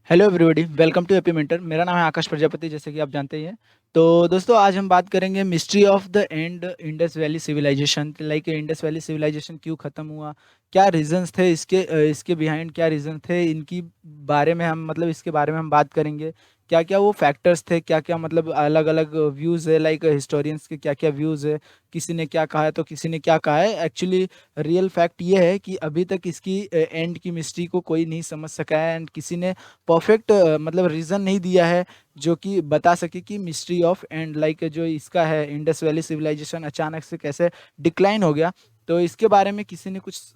Hello everybody, welcome to AP mentor. मेरा नाम है आकाश प्रजापति, जैसे कि आप जानते ही हैं। तो दोस्तों, आज हम बात करेंगे mystery of the end Indus valley civilisation. Like Indus valley civilisation क्यों ख़त्म हुआ, क्या रीजंस थे इसके बिहाइंड, क्या रीजन थे इनकी बारे में हम इसके बारे में हम बात करेंगे। क्या क्या वो फैक्टर्स थे, क्या क्या अलग अलग व्यूज़ है, लाइक हिस्टोरियंस के क्या क्या व्यूज़ है। किसी ने क्या कहा है तो किसी ने क्या कहा है। एक्चुअली रियल फैक्ट ये है कि अभी तक इसकी एंड की मिस्ट्री को कोई नहीं समझ सका है, एंड किसी ने परफेक्ट रीजन नहीं दिया है जो कि बता सके कि मिस्ट्री ऑफ एंड, लाइक जो इसका है इंडस वैली सिविलाइजेशन अचानक से कैसे डिक्लाइन हो गया। तो इसके बारे में किसी ने कुछ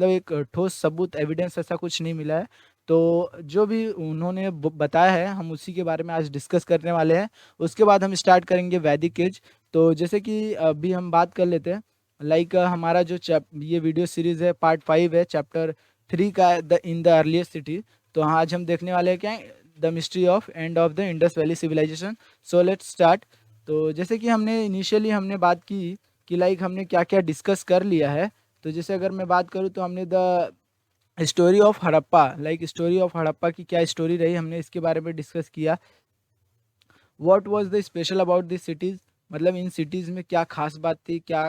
एक ठोस सबूत, एविडेंस ऐसा कुछ नहीं मिला है। तो जो भी उन्होंने बताया है, हम उसी के बारे में आज डिस्कस करने वाले हैं। उसके बाद हम स्टार्ट करेंगे वैदिक एज। तो जैसे कि अभी हम बात कर लेते हैं, लाइक हमारा जो ये वीडियो सीरीज है, पार्ट 5 है, चैप्टर 3 का, the in the earliest city. तो आज हम देखने वाले हैं क्या, the mystery of end of the Indus valley civilisation. So let's start. तो जैसे कि हमने इनिशियली हमने बात की कि लाइक हमने क्या क्या डिस्कस कर लिया है। तो जैसे अगर मैं बात करूँ तो हमने the story of Harappa, like story of Harappa की क्या स्टोरी रही, हमने इसके बारे में डिस्कस किया। What was the special about this cities, in cities में क्या खास बात थी, क्या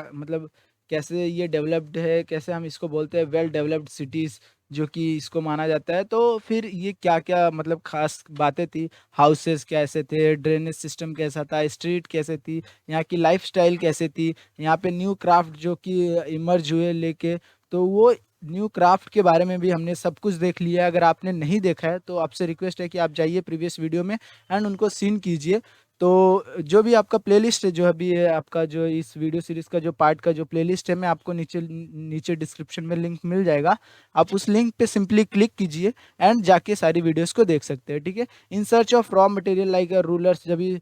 कैसे ये डेवलप्ड है, कैसे हम इसको बोलते हैं वेल डेवलप्ड सिटीज़ जो कि इसको माना जाता है। तो फिर ये क्या क्या खास बातें थी। हाउसेस कैसे थे, ड्रेनेज सिस्टम कैसा था, स्ट्रीट कैसे थी, यहाँ की लाइफस्टाइल कैसे थी, यहाँ पे न्यू क्राफ्ट जो कि इमर्ज हुए लेके। तो वो न्यू क्राफ्ट के बारे में भी हमने सब कुछ देख लिया है। अगर आपने नहीं देखा है तो आपसे रिक्वेस्ट है कि आप जाइए प्रीवियस वीडियो में एंड उनको सीन कीजिए। तो जो भी आपका प्लेलिस्ट है, जो अभी है आपका, जो इस वीडियो सीरीज का जो पार्ट का जो प्लेलिस्ट है, मैं आपको नीचे नीचे डिस्क्रिप्शन में लिंक मिल जाएगा। आप उस लिंक पे सिंपली क्लिक कीजिए एंड जाके सारी वीडियोस को देख सकते हैं, ठीक है। In search of raw material like rulers, जब भी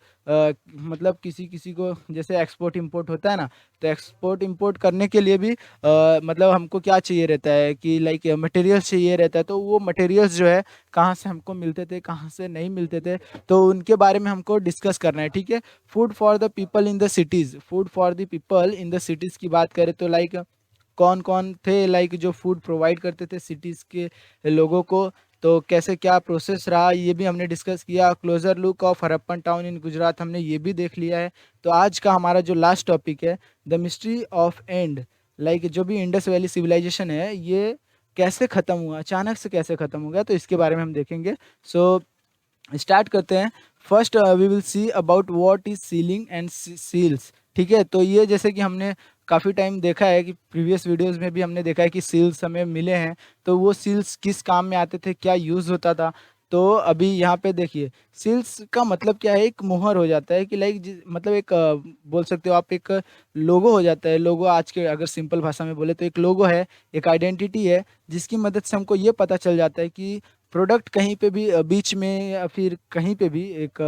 किसी किसी को जैसे एक्सपोर्ट इंपोर्ट होता है ना, तो एक्सपोर्ट इंपोर्ट करने के लिए भी हमको क्या चाहिए रहता है कि लाइक मटेरियल्स चाहिए रहता है। तो वो मटेरियल्स जो है कहाँ से हमको मिलते थे, कहाँ से नहीं मिलते थे, तो उनके बारे में हमको डिस्कस करना है, ठीक है। Food for the people in the cities, food for the people in the cities की बात करें तो लाइक कौन कौन थे, लाइक जो फूड प्रोवाइड करते थे सिटीज़ के लोगों को। तो कैसे क्या प्रोसेस रहा, ये भी हमने डिस्कस किया। Closure look of Harappan town in Gujarat हमने ये भी देख लिया है। तो आज का हमारा जो लास्ट टॉपिक है, the mystery of and, like जो भी इंडस वैली सिविलाइजेशन है, ये कैसे ख़त्म हुआ, अचानक से कैसे ख़त्म हो गया, तो इसके बारे में हम देखेंगे। सो स्टार्ट करते हैं। First we will see about what is sealing and seals, ठीक है। तो ये जैसे कि हमने काफ़ी टाइम देखा है कि प्रीवियस वीडियोस में भी हमने देखा है कि सील्स हमें मिले हैं। तो वो सील्स किस काम में आते थे, क्या यूज़ होता था। तो अभी यहाँ पे देखिए, सील्स का मतलब क्या है, एक मुहर हो जाता है कि लाइक एक बोल सकते हो आप, एक लोगो हो जाता है। लोगो आज के अगर सिंपल भाषा में बोले तो एक लोगो है, एक आइडेंटिटी है, जिसकी मदद से हमको ये पता चल जाता है कि प्रोडक्ट कहीं पे भी बीच में या फिर कहीं पे भी एक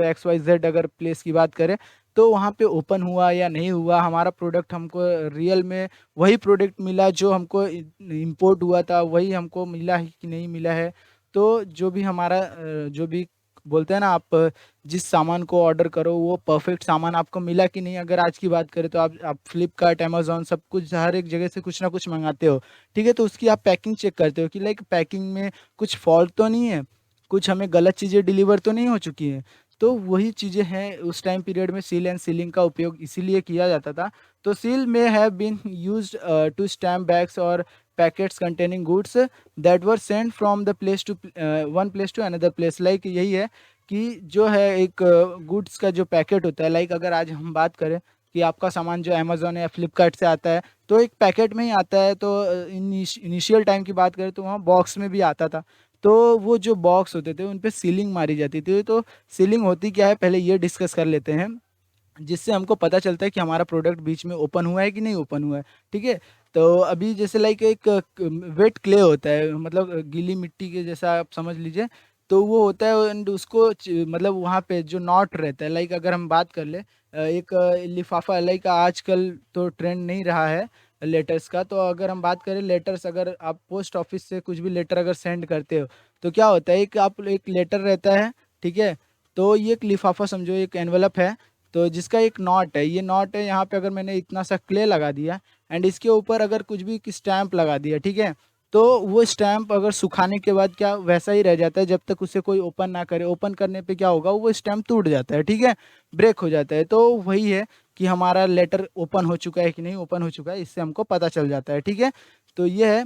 XYZ अगर प्लेस की बात करें, तो वहाँ पे ओपन हुआ या नहीं हुआ, हमारा प्रोडक्ट हमको रियल में वही प्रोडक्ट मिला जो हमको इंपोर्ट हुआ था, वही हमको मिला है कि नहीं मिला है। तो जो भी हमारा जो भी बोलते हैं ना, आप जिस सामान को ऑर्डर करो वो परफेक्ट सामान आपको मिला कि नहीं। अगर आज की बात करें तो आप फ्लिपकार्ट, अमेजोन, सब कुछ हर एक जगह से कुछ ना कुछ मंगाते हो, ठीक है। तो उसकी आप पैकिंग चेक करते हो कि लाइक पैकिंग में कुछ फॉल्ट तो नहीं है, कुछ हमें गलत चीज़ें डिलीवर तो नहीं हो चुकी हैं। तो वही चीज़ें हैं, उस टाइम पीरियड में सील एंड सीलिंग का उपयोग इसीलिए किया जाता था। तो सील में have been used to stamp bags और packets containing goods that were sent from the place to one place to another place. Like यही है कि जो है एक गुड्स का जो पैकेट होता है, लाइक अगर आज हम बात करें कि आपका सामान जो अमेजोन या फ्लिपकार्ट से आता है, तो एक पैकेट में ही आता है। तो इनिशियल टाइम की बात करें तो वहाँ बॉक्स में भी आता था। तो वो जो बॉक्स होते थे उन पे सीलिंग मारी जाती थी। तो सीलिंग होती क्या है, पहले ये डिस्कस कर लेते हैं, जिससे हमको पता चलता है कि हमारा प्रोडक्ट बीच में ओपन हुआ है कि नहीं ओपन हुआ है, ठीक है। तो अभी जैसे लाइक एक वेट क्ले होता है, गीली मिट्टी के जैसा आप समझ लीजिए। तो वो होता है एंड उसको वहाँ पे जो नॉट रहता है, लाइक अगर हम बात कर ले एक लिफाफा, लाइक आजकल तो ट्रेंड नहीं रहा है लेटर्स का। तो अगर हम बात करें लेटर्स, अगर आप पोस्ट ऑफिस से कुछ भी लेटर अगर सेंड करते हो, तो क्या होता है, एक लेटर रहता है, ठीक है। तो ये एक लिफाफा समझो, एक एनवलप है, तो जिसका एक नॉट है, ये नॉट है, यहाँ पे अगर मैंने इतना सा क्ले लगा दिया एंड इसके ऊपर अगर कुछ भी स्टैंप लगा दिया, ठीक है। तो वो स्टैम्प अगर सुखाने के बाद क्या वैसा ही रह जाता है जब तक उसे कोई ओपन ना करे। ओपन करने पे क्या होगा, वो स्टैम्प टूट जाता है, ठीक है, ब्रेक हो जाता है। तो वही है कि हमारा लेटर ओपन हो चुका है कि नहीं ओपन हो चुका है, इससे हमको पता चल जाता है, ठीक है। तो ये है।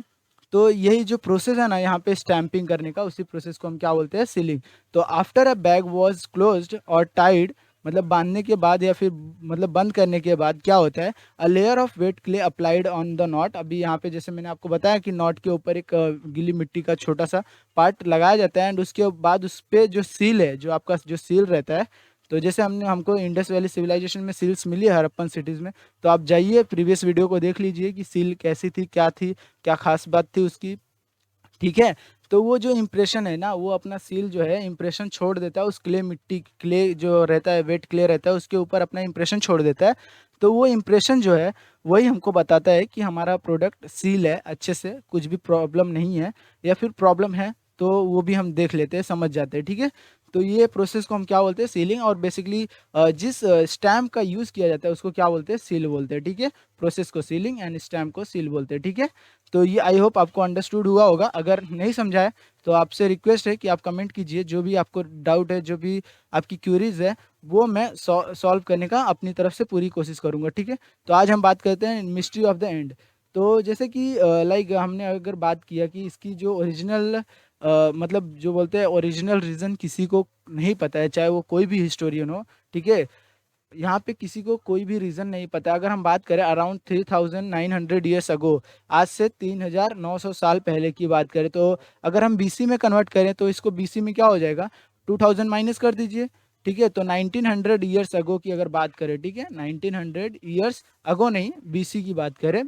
तो यही जो प्रोसेस है ना यहाँ पे स्टैंपिंग करने का, उसी प्रोसेस को हम क्या बोलते हैं, सीलिंग। तो after a bag was closed और टाइड, मतलब बांधने के बाद या फिर मतलब बंद करने के बाद क्या होता है, a layer of weight clay applied on the not. अभी यहाँ पे जैसे मैंने आपको बताया कि नॉट के ऊपर एक गीली मिट्टी का छोटा सा पार्ट लगाया जाता है, एंड उसके बाद उस पे जो सील है, जो आपका जो सील रहता है, तो जैसे हमको इंडस वैली सिविलाइजेशन में सील्स मिली है हड़प्पन सिटीज में, तो आप जाइए प्रीवियस वीडियो को देख लीजिए कि सील कैसी थी, क्या खास बात थी उसकी, ठीक है। तो वो जो इम्प्रेशन है ना, वो अपना सील जो है इम्प्रेशन छोड़ देता है उस क्ले मिट्टी, क्ले जो रहता है, वेट क्ले रहता है, उसके ऊपर अपना इम्प्रेशन छोड़ देता है। तो वो इम्प्रेशन जो है वही हमको बताता है कि हमारा प्रोडक्ट सील है अच्छे से, कुछ भी प्रॉब्लम नहीं है, या फिर प्रॉब्लम है तो वो भी हम देख लेते हैं, समझ जाते हैं, ठीक है। तो ये प्रोसेस को हम क्या बोलते हैं, सीलिंग। और बेसिकली जिस स्टैम्प का यूज़ किया जाता है उसको क्या बोलते हैं, सील बोलते हैं, ठीक है। प्रोसेस को सीलिंग एंड स्टैम्प को सील बोलते हैं, ठीक है। तो ये आई होप आपको अंडरस्टूड हुआ होगा। अगर नहीं समझा है तो आपसे रिक्वेस्ट है कि आप कमेंट कीजिए, जो भी आपको डाउट है, जो भी आपकी क्यूरीज है, वो मैं सॉल्व करने का अपनी तरफ से पूरी कोशिश करूंगा, ठीक है। तो आज हम बात करते हैं मिस्ट्री ऑफ द एंड। तो जैसे कि लाइक हमने अगर बात किया कि इसकी जो ओरिजिनल मतलब जो बोलते हैं ओरिजिनल रीज़न किसी को नहीं पता है, चाहे वो कोई भी हिस्टोरियन हो, ठीक है। यहाँ पे किसी को कोई भी रीज़न नहीं पता। अगर हम बात करें अराउंड 3900 ईयर्स अगो, आज से 3900 साल पहले की बात करें, तो अगर हम बीसी में कन्वर्ट करें तो इसको बीसी में क्या हो जाएगा, 2000 माइनस कर दीजिए, ठीक है। तो 1900 ईयर्स अगो की अगर बात करें, ठीक है, 1900 ईयर्स अगो नहीं, बीसी की बात करें,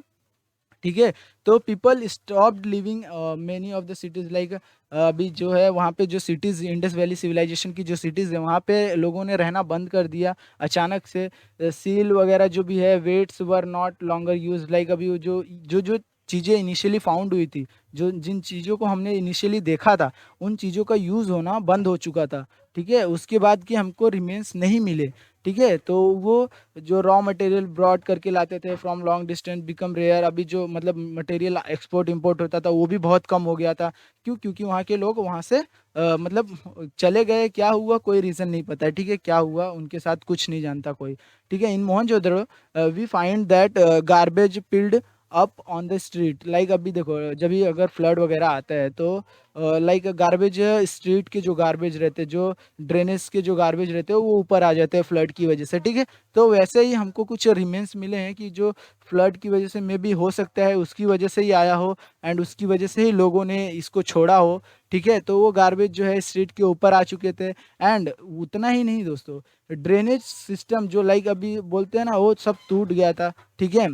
ठीक है। तो people stopped living many of the cities, like अभी जो है वहाँ पे जो सिटीज, इंडस वैली सिविलाइजेशन की जो सिटीज है, वहाँ पे लोगों ने रहना बंद कर दिया अचानक से। सील वगैरह जो भी है, weights were not longer use, like अभी वो जो चीज़ें इनिशियली फाउंड हुई थी, जो जिन चीज़ों को हमने इनिशियली देखा था, उन चीज़ों का यूज़ होना बंद हो चुका था, ठीक है। उसके बाद कि हमको रिमेन्स नहीं मिले, ठीक है। तो वो जो रॉ मटेरियल ब्रॉड करके लाते थे from long distance become rare. अभी जो मतलब मटेरियल एक्सपोर्ट इंपोर्ट होता था वो भी बहुत कम हो गया था। क्यों? क्योंकि वहाँ के लोग वहाँ से मतलब चले गए। क्या हुआ कोई रीज़न नहीं पता है, ठीक है, क्या हुआ उनके साथ कुछ नहीं जानता कोई, ठीक है। In Mohenjodaro we find that garbage piled up on the street, like अभी देखो जब भी अगर फ्लड वगैरह आता है तो लाइक गार्बेज, स्ट्रीट के जो गार्बेज रहते हैं, जो ड्रेनेज के जो गार्बेज रहते हैं, वो ऊपर आ जाते हैं फ्लड की वजह से, ठीक है। तो वैसे ही हमको कुछ रिमेन्स मिले हैं कि जो फ्लड की वजह से मे बी हो सकता है उसकी वजह से ही आया हो, एंड उसकी वजह से ही लोगों ने इसको छोड़ा हो, ठीक है। तो वो गार्बेज जो है स्ट्रीट के ऊपर आ चुके थे। एंड उतना ही नहीं दोस्तों, ड्रेनेज सिस्टम जो लाइक अभी बोलते हैं ना, वो सब टूट गया था, ठीक है।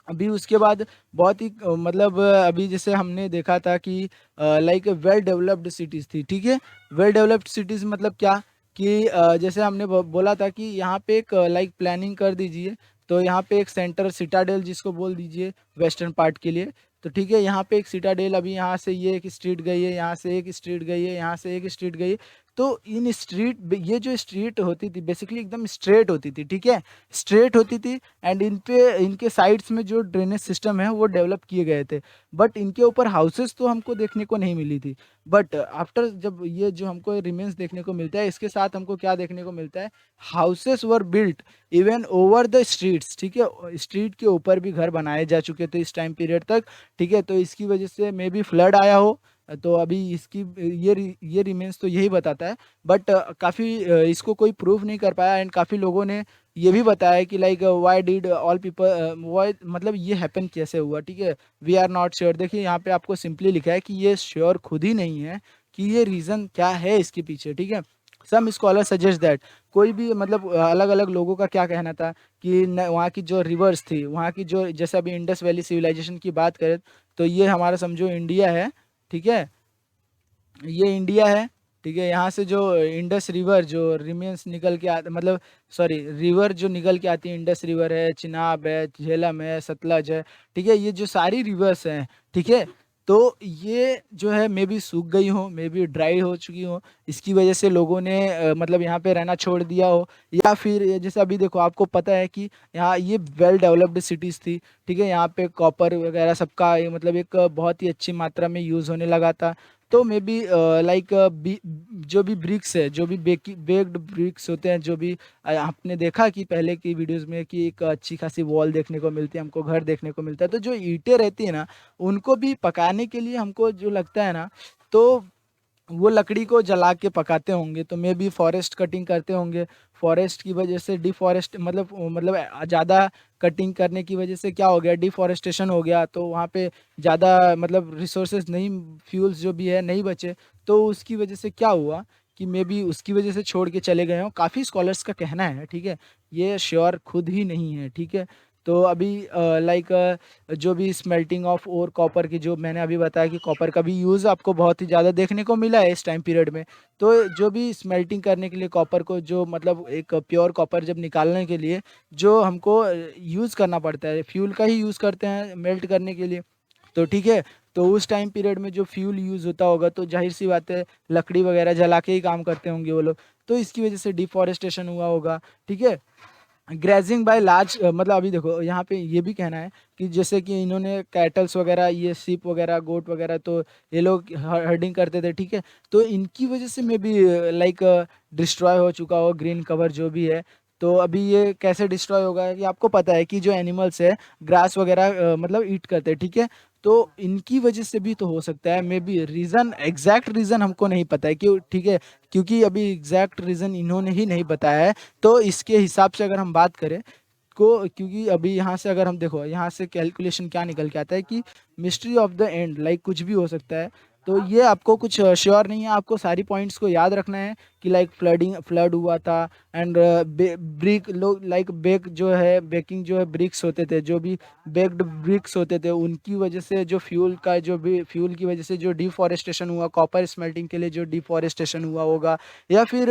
अभी उसके बाद बहुत ही मतलब अभी जैसे हमने देखा था कि लाइक वेल डेवलप्ड सिटीज़ थी, ठीक है। वेल डेवलप्ड सिटीज़ मतलब क्या, कि जैसे हमने बोला था कि यहाँ पे एक लाइक प्लानिंग कर दीजिए, तो यहाँ पे एक सेंटर सिटाडेल जिसको बोल दीजिए वेस्टर्न पार्ट के लिए, तो ठीक है। यहाँ पे एक सिटाडेल, अभी यहाँ से ये एक स्ट्रीट गई है, यहाँ से एक स्ट्रीट गई है, यहाँ से एक स्ट्रीट गई है। तो इन स्ट्रीट, ये जो स्ट्रीट होती थी बेसिकली एकदम स्ट्रेट होती थी, ठीक है, स्ट्रेट होती थी। एंड इन पे इनके साइड्स में जो ड्रेनेज सिस्टम है वो डेवलप किए गए थे, बट इनके ऊपर हाउसेस तो हमको देखने को नहीं मिली थी। बट आफ्टर जब ये जो हमको रिमेन्स देखने को मिलता है, इसके साथ हमको क्या देखने को मिलता है, houses were built even over the streets, ठीक है। स्ट्रीट के ऊपर भी घर बनाए जा चुके थे इस टाइम पीरियड तक, ठीक है। तो इसकी वजह से मे बी फ्लड आया हो। तो अभी इसकी ये रिमेन्स तो यही बताता है, बट काफ़ी इसको कोई प्रूफ नहीं कर पाया। एंड काफ़ी लोगों ने ये भी बताया कि like why did all people why, मतलब ये हैपन कैसे हुआ, ठीक है। We are not sure. देखिए यहाँ पे आपको सिंपली लिखा है कि ये श्योर खुद ही नहीं है कि ये रीज़न क्या है इसके पीछे, ठीक है। सम स्कॉलर सजेस्ट दैट, कोई भी मतलब अलग अलग लोगों का क्या कहना था कि वहाँ की जो रिवर्स थी, वहाँ की जो, जैसे अभी इंडस वैली सिविलाइजेशन की बात करें, तो ये हमारा समझो इंडिया है, ठीक है, ये इंडिया है, ठीक है। यहाँ से जो इंडस रिवर जो रिमेन्स निकल के आते, मतलब सॉरी, रिवर जो निकल के आती है, इंडस रिवर है, चिनाब है, झेलम है, सतलज है, ठीक है। ये जो सारी रिवर्स हैं, ठीक है, तो ये जो है मे बी सूख गई हो, मे बी ड्राई हो चुकी हो, इसकी वजह से लोगों ने मतलब यहाँ पे रहना छोड़ दिया हो। या फिर जैसे अभी देखो आपको पता है कि यहाँ ये वेल डेवलप्ड सिटीज़ थी, ठीक है? यहाँ पे कॉपर वगैरह सबका मतलब एक बहुत ही अच्छी मात्रा में यूज़ होने लगा था। तो मे बी लाइक जो भी ब्रिक्स है, जो भी बेक्ड ब्रिक्स होते हैं, जो भी आपने देखा कि पहले की वीडियोस में कि एक अच्छी खासी वॉल देखने को मिलती है, हमको घर देखने को मिलता है। तो जो ईंटें रहती है ना, उनको भी पकाने के लिए हमको जो लगता है ना, तो वो लकड़ी को जला के पकाते होंगे। तो मे बी फॉरेस्ट कटिंग करते होंगे। फॉरेस्ट की वजह से डिफॉरेस्ट मतलब ज़्यादा कटिंग करने की वजह से क्या हो गया, डिफॉरेस्टेशन हो गया। तो वहाँ पे ज़्यादा मतलब रिसोर्सेज नहीं, फ्यूल्स जो भी है नहीं बचे। तो उसकी वजह से क्या हुआ कि मे बी उसकी वजह से छोड़ के चले गए हों। काफ़ी स्कॉलर्स का कहना है, ठीक है? ये श्योर खुद ही नहीं है, ठीक है? तो अभी लाइक जो भी स्मेल्टिंग ऑफ और कॉपर की, जो मैंने अभी बताया कि कॉपर का भी यूज़ आपको बहुत ही ज़्यादा देखने को मिला है इस टाइम पीरियड में। तो जो भी स्मेल्टिंग करने के लिए कॉपर को, जो मतलब एक प्योर कॉपर जब निकालने के लिए जो हमको यूज़ करना पड़ता है, फ्यूल का ही यूज़ करते हैं मेल्ट करने के लिए। तो ठीक है, तो उस टाइम पीरियड में जो फ्यूल यूज़ होता होगा, तो ज़ाहिर-सी बात है लकड़ी वगैरह जला के ही काम करते होंगे वो लोग। तो इसकी वज़ह से डिफ़ॉरेस्टेशन हुआ होगा, ठीक है? ग्रेजिंग बाय लार्ज मतलब अभी देखो यहाँ पे ये भी कहना है कि जैसे कि इन्होंने कैटल्स वगैरह, ये शीप वगैरह, गोट वगैरह, तो ये लोग हर्डिंग करते थे, ठीक है? तो इनकी वजह से मे बी लाइक डिस्ट्रॉय हो चुका हो ग्रीन कवर जो भी है। तो अभी ये कैसे डिस्ट्रॉय होगा कि आपको पता है कि जो एनिमल्स है ग्रास वगैरह मतलब ईट करते हैं, ठीक है? तो इनकी वजह से भी तो हो सकता है may be. Reason, exact reason हमको नहीं पता है क्यों, ठीक है? क्योंकि अभी एग्जैक्ट रीज़न इन्होंने ही नहीं बताया है। तो इसके हिसाब से अगर हम बात करें को, क्योंकि अभी यहाँ से अगर हम देखो, यहाँ से कैलकुलेशन क्या निकल के आता है कि mystery of the and like कुछ भी हो सकता है। तो ये आपको कुछ श्योर नहीं है, आपको सारी पॉइंट्स को याद रखना है कि लाइक फ्लड हुआ था। एंड ब्रिक लोग लाइक बेक जो है, बेकिंग जो है, ब्रिक्स होते थे, जो भी बेक्ड ब्रिक्स होते थे, उनकी वजह से जो फ्यूल का, जो भी फ्यूल की वजह से जो डिफॉरेस्टेशन हुआ, कॉपर स्मेल्टिंग के लिए जो डिफॉरेस्टेशन हुआ होगा। या फिर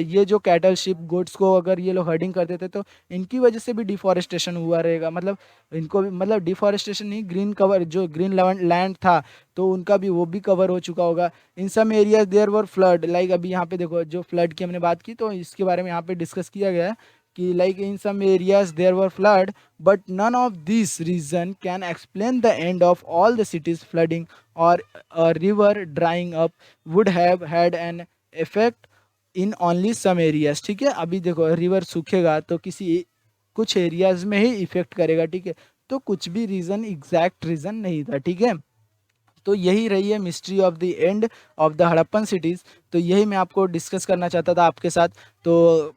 ये जो कैटल शिप गोट्स को अगर ये लोग हर्डिंग करते थे, तो इनकी वजह से भी डिफॉरेस्टेशन हुआ रहेगा। मतलब इनको भी, मतलब डिफॉरेस्टेशन नहीं, ग्रीन कवर, जो ग्रीन लैंड था, तो उनका भी वो भी कवर हो चुका होगा। In some areas there were flood, like अभी यहाँ पे देखो जो फ्लड की हमने बात की, तो इसके बारे में यहाँ पे डिस्कस किया गया है कि like in some areas there were flood, but none of this reason can explain the end of all the cities flooding और river drying up would have had an effect in only some areas. ठीक है, अभी देखो river सूखेगा तो किसी कुछ areas में ही effect करेगा, ठीक है? तो कुछ भी रीजन, एग्जैक्ट रीजन नहीं था, ठीक है? तो यही रही है mystery of the end of the Harappan cities. तो यही मैं आपको डिस्कस करना चाहता था आपके साथ। तो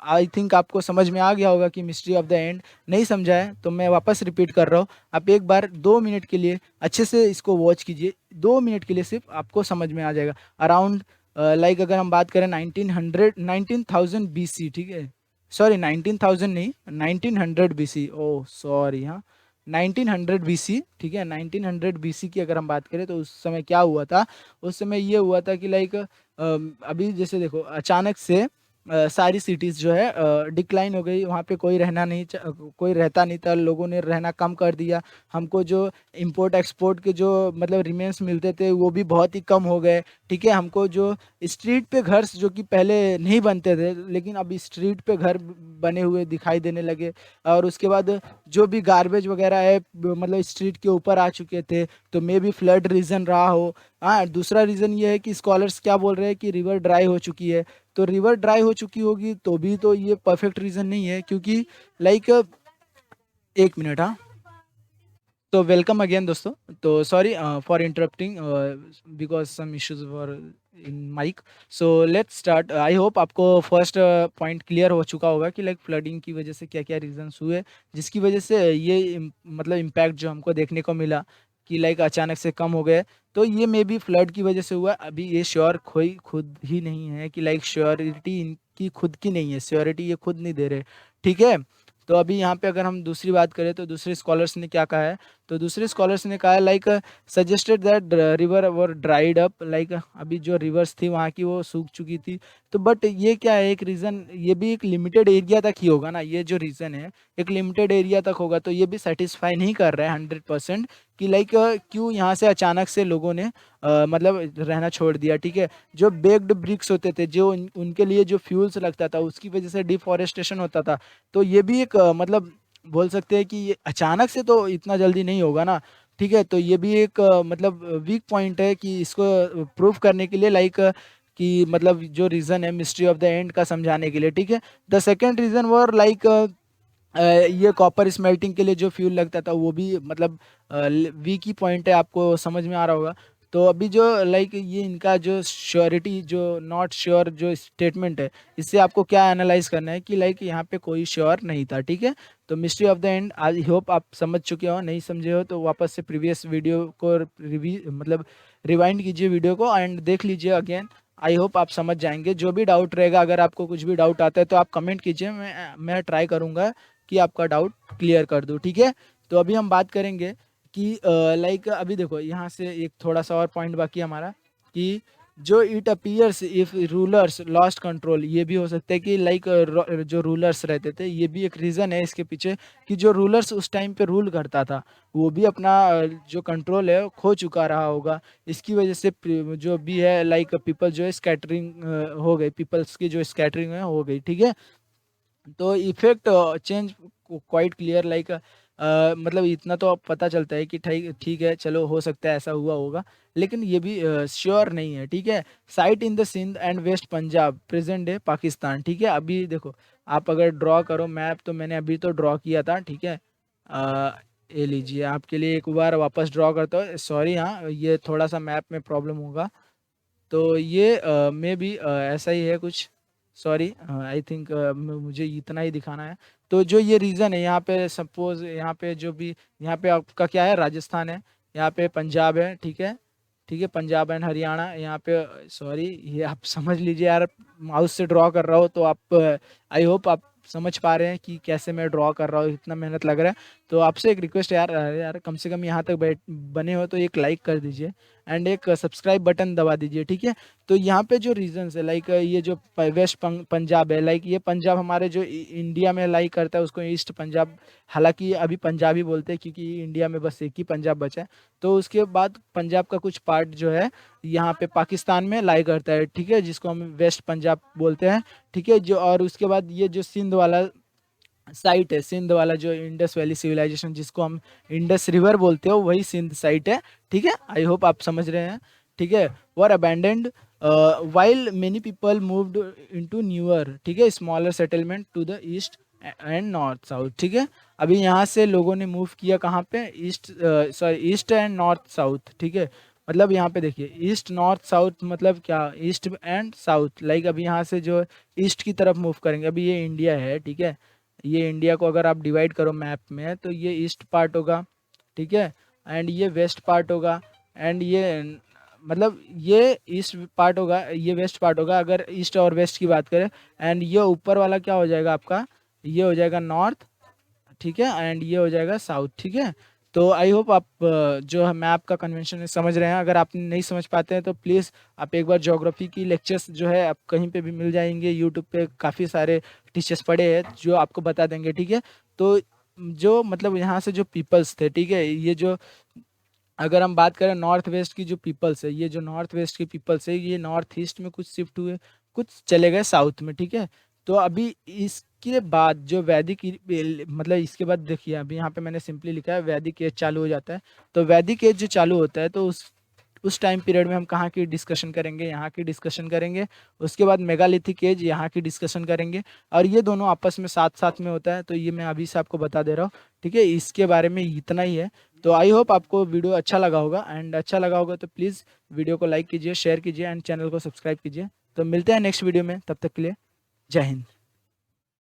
आई थिंक आपको समझ में आ गया होगा कि मिस्ट्री ऑफ द एंड। नहीं समझा है तो मैं वापस रिपीट कर रहा हूँ, आप एक बार 2 मिनट के लिए अच्छे से इसको वॉच कीजिए। 2 मिनट के लिए सिर्फ आपको समझ में आ जाएगा। अराउंड लाइक अगर हम बात करें 19,000 BC, ठीक है? सॉरी 19,000 नहीं, 1900 BC, ओह सॉरी, हाँ 1900 BC, ठीक है? 1900 BC की अगर हम बात करें तो उस समय क्या हुआ था? उस समय ये हुआ था कि लाइक अभी जैसे देखो अचानक से सारी सिटीज़ जो है डिक्लाइन हो गई, वहाँ पे कोई रहता नहीं था, लोगों ने रहना कम कर दिया। हमको जो इम्पोर्ट एक्सपोर्ट के जो मतलब रिमेन्स मिलते थे वो भी बहुत ही कम हो गए, ठीक है? हमको जो स्ट्रीट पे घर जो कि पहले नहीं बनते थे, लेकिन अब स्ट्रीट पे घर बने हुए दिखाई देने लगे। और उसके बाद जो भी गार्बेज वगैरह है मतलब स्ट्रीट के ऊपर आ चुके थे, तो मे बी फ्लड रीज़न रहा हो। हाँ, दूसरा रीज़न ये है कि स्कॉलर्स क्या बोल रहे हैं कि रिवर ड्राई हो चुकी है। तो रिवर ड्राई हो चुकी होगी तो भी तो ये परफेक्ट रीज़न नहीं है, क्योंकि लाइक 1 मिनट, हाँ। तो वेलकम अगेन दोस्तों। तो sorry for interrupting because some issues for in mic. So let's start. I hope आपको फर्स्ट पॉइंट क्लियर हो चुका होगा कि लाइक फ्लडिंग की वजह से क्या क्या रीजंस हुए, जिसकी वजह से ये मतलब इम्पैक्ट जो हमको देखने को मिला कि लाइक अचानक से कम हो गए। तो ये मे बी फ्लड की वजह से हुआ। अभी ये श्योर कोई खुद ही नहीं है कि लाइक श्योरिटी इनकी खुद की नहीं है, श्योरिटी ये खुद नहीं दे रहे, ठीक है? तो अभी यहाँ पे अगर हम दूसरी बात करें तो दूसरे स्कॉलर्स ने क्या कहा है, तो दूसरे स्कॉलर्स ने कहा like suggested that river were dried up, like अभी जो रिवर्स थी वहाँ की वो सूख चुकी थी। तो बट ये क्या है, एक रीज़न ये भी एक लिमिटेड एरिया तक ही होगा ना, ये जो रीज़न है एक लिमिटेड एरिया तक होगा, तो ये भी सेटिस्फाई नहीं कर रहा है 100% कि लाइक क्यों यहाँ से अचानक से लोगों ने मतलब रहना छोड़ दिया। ठीक है, जो बेक्ड ब्रिक्स होते थे, जो उनके लिए जो फ्यूल्स लगता था, उसकी वजह से डिफॉरेस्टेशन होता था। तो ये भी एक मतलब बोल सकते हैं कि ये अचानक से तो इतना जल्दी नहीं होगा ना। ठीक है, तो ये भी एक मतलब वीक पॉइंट है कि इसको प्रूव करने के लिए लाइक कि मतलब जो रीज़न है मिस्ट्री ऑफ द एंड का समझाने के लिए। ठीक है, the second reason were like ये कॉपर स्मेल्टिंग के लिए जो फ्यूल लगता था वो भी मतलब वीक ही पॉइंट है, आपको समझ में आ रहा होगा। तो अभी जो लाइक ये इनका जो श्योरिटी जो नॉट श्योर जो स्टेटमेंट है, इससे आपको क्या एनालाइज करना है कि लाइक यहाँ पे कोई श्योर नहीं था। ठीक है, तो mystery of the and I hope आप समझ चुके हो, नहीं समझे हो तो वापस से प्रीवियस वीडियो को मतलब रिवाइंड कीजिए वीडियो को एंड देख लीजिए अगेन। आई होप आप समझ जाएंगे। जो भी डाउट रहेगा, अगर आपको कुछ भी डाउट आता है तो आप कमेंट कीजिए, मैं ट्राई करूँगा कि आपका डाउट क्लियर कर दूँ। ठीक है, तो अभी हम बात करेंगे कि लाइक अभी देखो यहाँ से एक थोड़ा सा और पॉइंट बाकी है हमारा कि जो it appears if rulers lost control, ये भी हो सकता है कि लाइक जो रूलर्स रहते थे, ये भी एक रीज़न है इसके पीछे कि जो रूलर्स उस टाइम पे रूल करता था वो भी अपना जो कंट्रोल है वो खो चुका रहा होगा। इसकी वजह से जो भी है लाइक पीपल जो है स्कैटरिंग हो गई, पीपल्स की जो स्कैटरिंग है हो गई। ठीक है, तो effect change quite clear like मतलब इतना तो अब पता चलता है कि ठीक ठीक है, चलो हो सकता है ऐसा हुआ होगा, लेकिन ये भी श्योर नहीं है। ठीक है, site in the Sindh and west Punjab present day Pakistan. ठीक है, अभी देखो आप अगर ड्रॉ करो मैप, तो मैंने अभी तो ड्रॉ किया था। ठीक है, ये लीजिए आपके लिए एक बार वापस ड्रॉ करता हूँ। सॉरी, हाँ ये थोड़ा सा मैप में प्रॉब्लम होगा, तो ये मे भी ऐसा ही है कुछ। सॉरी, आई थिंक मुझे इतना ही दिखाना है। तो जो ये रीज़न है यहाँ पे, सपोज यहाँ पे जो भी यहाँ पे आपका क्या है, राजस्थान है, यहाँ पे पंजाब है। ठीक है, ठीक है, पंजाब एंड हरियाणा यहाँ पे। सॉरी, ये आप समझ लीजिए यार, माउस से ड्रॉ कर रहा हो तो आप आई होप आप समझ पा रहे हैं कि कैसे मैं ड्रॉ कर रहा हूँ, इतना मेहनत लग रहा है। तो आपसे एक रिक्वेस्ट है यार, यार कम से कम यहाँ तक बैठ बने हो तो एक लाइक कर दीजिए एंड एक सब्सक्राइब बटन दबा दीजिए। ठीक है, तो यहाँ पे जो रीजंस है लाइक ये जो वेस्ट पंजाब है, लाइक ये पंजाब हमारे जो इंडिया में लाइक करता है उसको ईस्ट पंजाब, हालांकि अभी पंजाबी बोलते हैं क्योंकि इंडिया में बस एक ही पंजाब बचा है। तो उसके बाद पंजाब का कुछ पार्ट जो है यहाँ पे पाकिस्तान में लाई करता है। ठीक है, जिसको हम वेस्ट पंजाब बोलते हैं। ठीक है, जो और उसके बाद ये जो सिंध वाला साइट है, सिंध वाला जो इंडस वैली सिविलाइजेशन जिसको हम इंडस रिवर बोलते हो, वही सिंध साइट है। ठीक है, आई होप आप समझ रहे हैं। ठीक है, were abandoned while many people moved into newer, ठीक है, smaller settlement to the east and north south. ठीक है, अभी यहाँ से लोगों ने मूव किया कहाँ पे, east sorry east and north south. ठीक है, मतलब यहाँ पे देखिए ईस्ट नॉर्थ साउथ मतलब क्या, ईस्ट एंड साउथ, लाइक अभी यहाँ से जो ईस्ट की तरफ मूव करेंगे, अभी ये इंडिया है। ठीक है, ये इंडिया को अगर आप डिवाइड करो मैप में तो ये ईस्ट पार्ट होगा। ठीक है, एंड ये वेस्ट पार्ट होगा, एंड ये मतलब ये ईस्ट पार्ट होगा, ये वेस्ट पार्ट होगा अगर ईस्ट और वेस्ट की बात करें। एंड ये ऊपर वाला क्या हो जाएगा आपका, ये हो जाएगा नॉर्थ। ठीक है, एंड ये हो जाएगा साउथ। ठीक है, तो आई होप आप जो है मैप का कन्वेंशन समझ रहे हैं। अगर आप नहीं समझ पाते हैं तो प्लीज़ आप एक बार ज्योग्राफी की लेक्चर्स जो है आप कहीं पे भी मिल जाएंगे, यूट्यूब पे काफ़ी सारे टीचर्स पढ़े हैं जो आपको बता देंगे। ठीक है, तो जो मतलब यहाँ से जो पीपल्स थे, ठीक है, ये जो अगर हम बात करें नॉर्थ वेस्ट की जो पीपल्स है, ये जो नॉर्थ वेस्ट की पीपल्स है ये नॉर्थ ईस्ट में कुछ शिफ्ट हुए, कुछ चले गए साउथ में। ठीक है, तो अभी इसके बाद जो वैदिक मतलब इसके बाद देखिए अभी यहाँ पे मैंने सिंपली लिखा है वैदिक एज चालू हो जाता है। तो वैदिक एज जो चालू होता है तो उस टाइम पीरियड में हम कहाँ की डिस्कशन करेंगे, यहाँ की डिस्कशन करेंगे। उसके बाद मेगालिथिक एज, यहाँ की डिस्कशन करेंगे। और ये दोनों आपस में साथ साथ में होता है, तो ये मैं अभी से आपको बता दे रहा हूँ। ठीक है, इसके बारे में इतना ही है। तो आई होप आपको वीडियो अच्छा लगा होगा, एंड अच्छा लगा होगा तो प्लीज़ वीडियो को लाइक कीजिए, शेयर कीजिए एंड चैनल को सब्सक्राइब कीजिए। तो मिलते हैं नेक्स्ट वीडियो में, तब तक के लिए जय हिंद।